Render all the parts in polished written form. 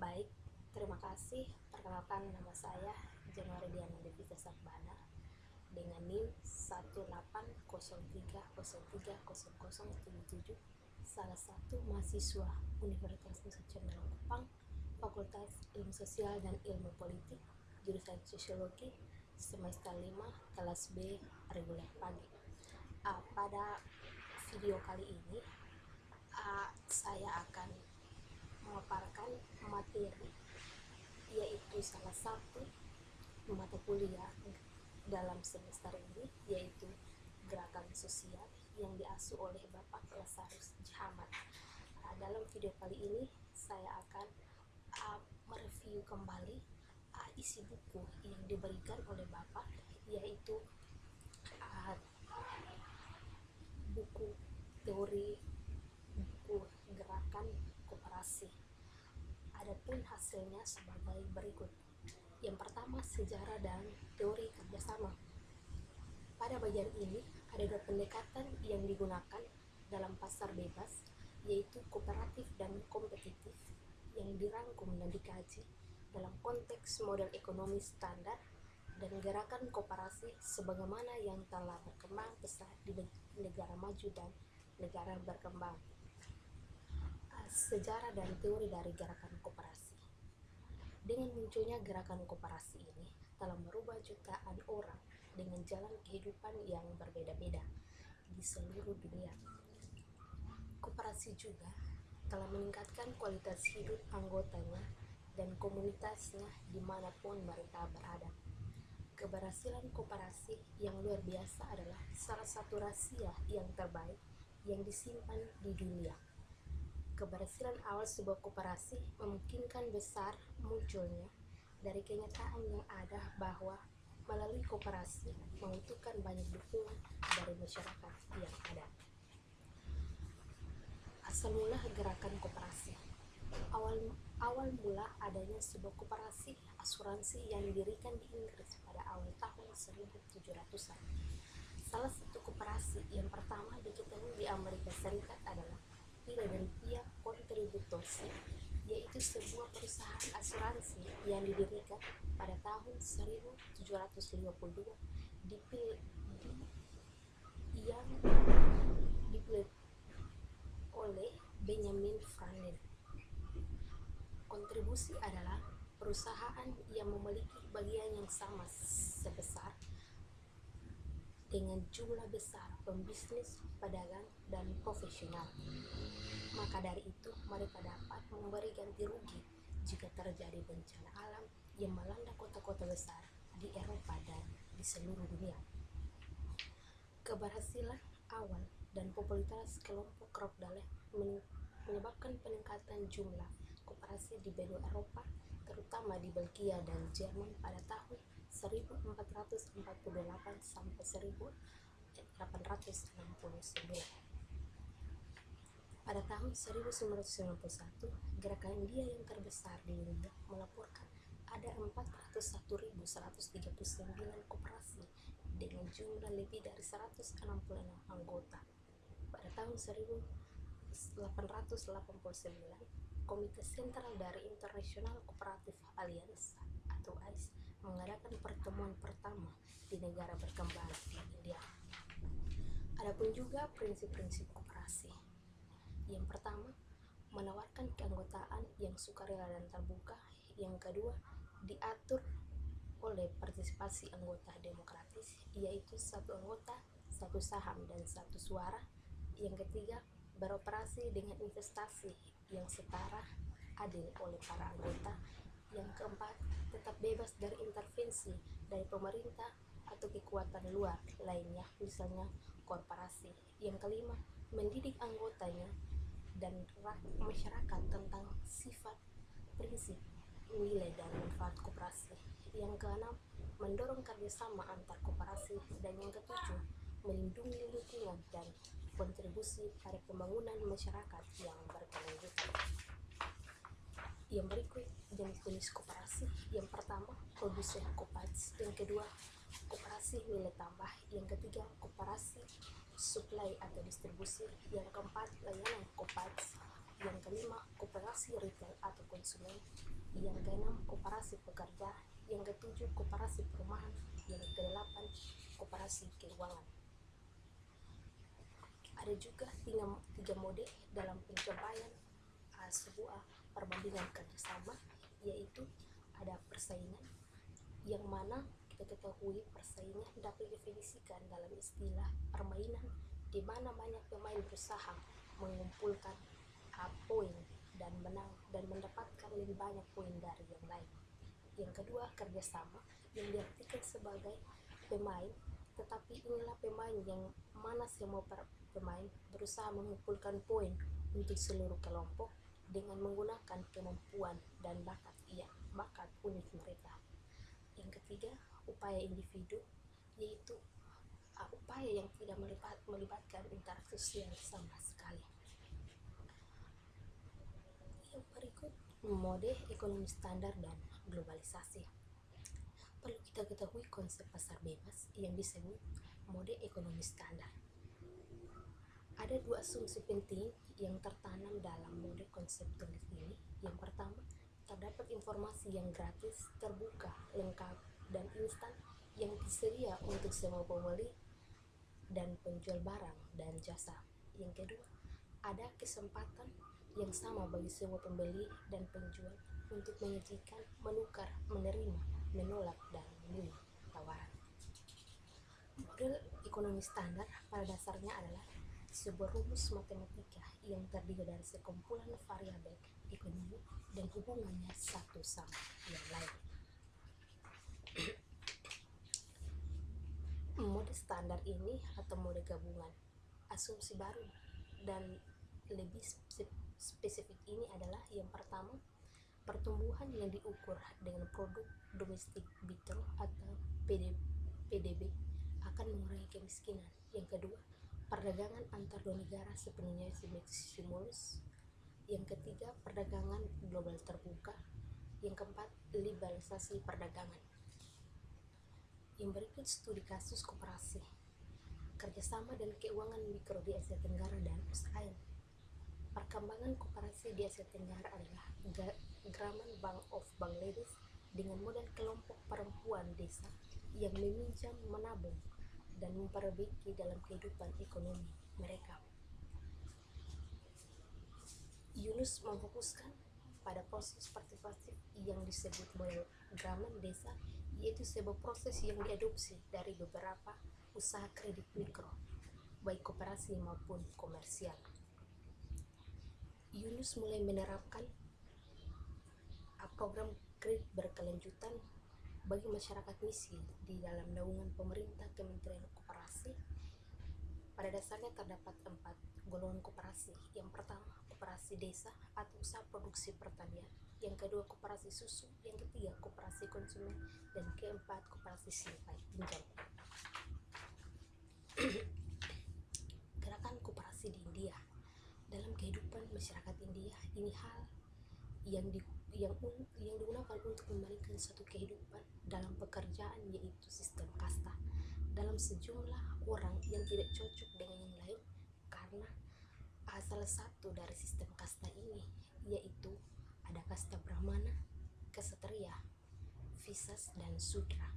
Baik, terima kasih. Perkenalkan, nama saya Januari Diana Devita Sarbana dengan NIM 18030300077, salah satu mahasiswa Universitas Nusa Cendana Kupang, Fakultas Ilmu Sosial dan Ilmu Politik, jurusan Sosiologi, semester 5, kelas B, reguler pagi. Pada video kali ini, saya akan memaparkan materi, yaitu salah satu mata kuliah dalam semester ini, yaitu gerakan sosial yang diasuh oleh Bapak Lazarus Jahamad. Dalam video kali ini saya akan mereview kembali isi buku yang diberikan oleh Bapak, yaitu buku teori buku gerakan koperasi. Adapun hasilnya sebagai berikut. Yang pertama, sejarah dan teori kerjasama. Pada bagian ini ada dua pendekatan yang digunakan dalam pasar bebas, yaitu kooperatif dan kompetitif, yang dirangkum dan dikaji dalam konteks model ekonomi standar dan gerakan koperasi sebagaimana yang telah berkembang pesat di negara maju dan negara berkembang. Sejarah dan teori dari gerakan koperasi. Dengan munculnya gerakan koperasi ini telah merubah jutaan orang dengan jalan kehidupan yang berbeda-beda di seluruh dunia. Koperasi juga telah meningkatkan kualitas hidup anggotanya dan komunitasnya dimanapun mereka berada. Keberhasilan koperasi yang luar biasa adalah salah satu rahasia yang terbaik yang disimpan di dunia. Keberhasilan awal sebuah koperasi memungkinkan besar munculnya dari kenyataan yang ada bahwa melalui koperasi membutuhkan banyak dukungan dari masyarakat yang ada. Asal mula gerakan koperasi. Awal mula adanya sebuah koperasi asuransi yang didirikan di Inggris pada awal tahun 1700-an. Salah satu koperasi yang pertama diketahui di Amerika Serikat adalah Philadelphia Contributorsy, yaitu sebuah perusahaan asuransi yang didirikan pada tahun 1752 yang dipilih oleh Benjamin Franklin. Kontribusi adalah perusahaan yang memiliki bagian yang sama sebesar dengan jumlah besar pembisnis, pedagang, dan profesional. Maka dari itu, mereka dapat memberi ganti rugi jika terjadi bencana alam yang melanda kota-kota besar di Eropa dan di seluruh dunia. Keberhasilan awal dan popularitas kelompok Rockefeller menyebabkan peningkatan jumlah koperasi di benua Eropa, terutama di Belgia dan Jerman pada tahun 1448 sampai 1869. Pada tahun 1991, gerakan India yang terbesar di dunia melaporkan ada 401.139 koperasi dengan jumlah lebih dari 166 anggota. Pada tahun 1889, Komite Sentral dari International Cooperative Alliance atau AIS mengadakan pertemuan pertama di negara berkembang di India. Adapun juga prinsip-prinsip koperasi. Yang pertama, menawarkan keanggotaan yang sukarela dan terbuka. Yang kedua, diatur oleh partisipasi anggota demokratis, yaitu satu anggota, satu saham, dan satu suara. Yang ketiga, beroperasi dengan investasi yang setara, adil oleh para anggota. Yang keempat, tetap bebas dari intervensi dari pemerintah atau kekuatan luar lainnya, misalnya korporasi. Yang kelima, mendidik anggotanya dan masyarakat tentang sifat, prinsip, nilai, dan manfaat koperasi. Yang keenam, mendorong kerjasama antar koperasi. Dan yang ketujuh, melindungi lingkungan dan kontribusi pada pembangunan masyarakat yang berkelanjutan. Yang berikut jenis-jenis koperasi. Yang pertama, produsen koperasi. Yang kedua, koperasi nilai tambah. Yang ketiga, koperasi supply atau distribusi. Yang keempat, layanan koperasi. Yang kelima, koperasi retail atau konsumen. Yang keenam, koperasi pekerja. Yang ketujuh, koperasi perumahan. Yang kedelapan, koperasi keuangan. Ada juga tiga mode dalam pencapaian sebuah perbandingan kerjasama, yaitu ada persaingan, yang mana kita ketahui persaingan dapat didefinisikan dalam istilah permainan di mana banyak pemain berusaha mengumpulkan poin dan menang dan mendapatkan lebih banyak poin dari yang lain. Yang kedua, kerjasama, yang diartikan sebagai pemain, tetapi inilah pemain yang mana semua pemain berusaha mengumpulkan poin untuk seluruh kelompok dengan menggunakan kemampuan dan bakat unik mereka. Yang ketiga, upaya individu, yaitu upaya yang tidak melibatkan interaksi sosial sama sekali. Yang berikut, mode ekonomi standar dan globalisasi. Perlu kita ketahui konsep pasar bebas yang disebut mode ekonomi standar. Ada dua asumsi penting yang tertanam dalam mode konseptual ini. Yang pertama, terdapat informasi yang gratis, terbuka, lengkap, dan instan yang tersedia untuk semua pembeli dan penjual barang dan jasa. Yang kedua, ada kesempatan yang sama bagi semua pembeli dan penjual untuk menyajikan, menukar, menerima, menolak, dan memilih tawaran. Model ekonomi standar pada dasarnya adalah sebuah rumus matematika yang terdiri dari sekumpulan variabel ekonomi dan hubungannya satu sama yang lain. Mode standar ini atau mode gabungan, asumsi baru dan lebih spesifik ini adalah yang pertama, pertumbuhan yang diukur dengan produk domestik bruto atau PDB akan mengurangi kemiskinan. Yang kedua, perdagangan antar dua negara sepenuhnya stimulus. Yang ketiga, perdagangan global terbuka. Yang keempat, liberalisasi perdagangan. Yang berikut studi kasus koperasi, kerjasama dan keuangan mikro di Asia Tenggara dan USAID. Perkembangan koperasi di Asia Tenggara adalah Grameen Bank of Bangladesh dengan model kelompok perempuan desa yang meminjam, menabung, dan memperbaiki dalam kehidupan ekonomi mereka. Yunus memfokuskan pada proses partisipatif yang disebut model Grameen Desa, yaitu sebuah proses yang diadopsi dari beberapa usaha kredit mikro, baik koperasi maupun komersial. Yunus mulai menerapkan program kredit berkelanjutan bagi masyarakat miskin di dalam naungan pemerintah Kementerian Koperasi. Pada dasarnya terdapat 4 golongan koperasi. Yang pertama, koperasi desa atau usaha produksi pertanian. Yang kedua, koperasi susu. Yang ketiga, koperasi konsumen. Dan keempat, koperasi simpan pinjam. Gerakan koperasi di India. Dalam kehidupan masyarakat India, ini hal yang digunakan untuk memberikan suatu kehidupan dalam pekerjaan, yaitu sistem kasta. Dalam sejumlah orang yang tidak cocok dengan yang lain karena salah satu dari sistem kasta ini, yaitu ada kasta Brahmana, Ksatria, Visas, dan Sudra.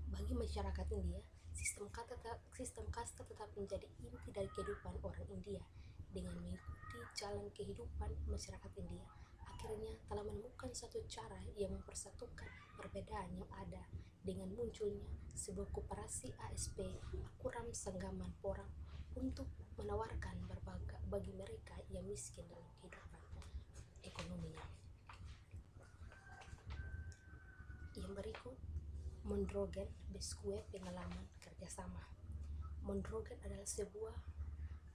Bagi masyarakat India, sistem kasta tetap menjadi inti dari kehidupan orang India. Dengan mengikuti jalan kehidupan masyarakat India, akhirnya telah menemukan satu cara yang mempersatukan perbedaan yang ada dengan munculnya sebuah koperasi ASP Akuram Sanggaman Porang untuk menawarkan berbagai bagi mereka yang miskin dalam kehidupan ekonominya. Yang berikut, Mondragon Besgue pengalaman kerjasama. Mondragon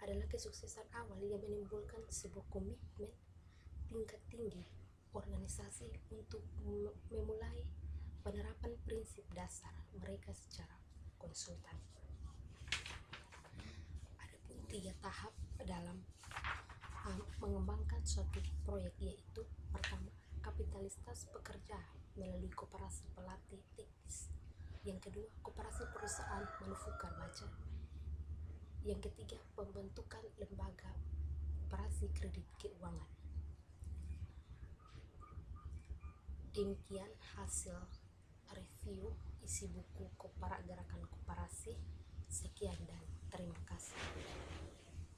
adalah kesuksesan awal yang menimbulkan sebuah komitmen tingkat tinggi organisasi untuk memulai penerapan prinsip dasar mereka secara konsultan. Adapun 3 tahap dalam mengembangkan suatu proyek, yaitu pertama, kapitalitas pekerja melalui koperasi pelatih teknis. Yang kedua, koperasi perusahaan manufaktur baja. Yang ketiga, pembentukan lembaga operasi kredit keuangan. Demikian hasil review isi buku Gerakan Koperasi. Sekian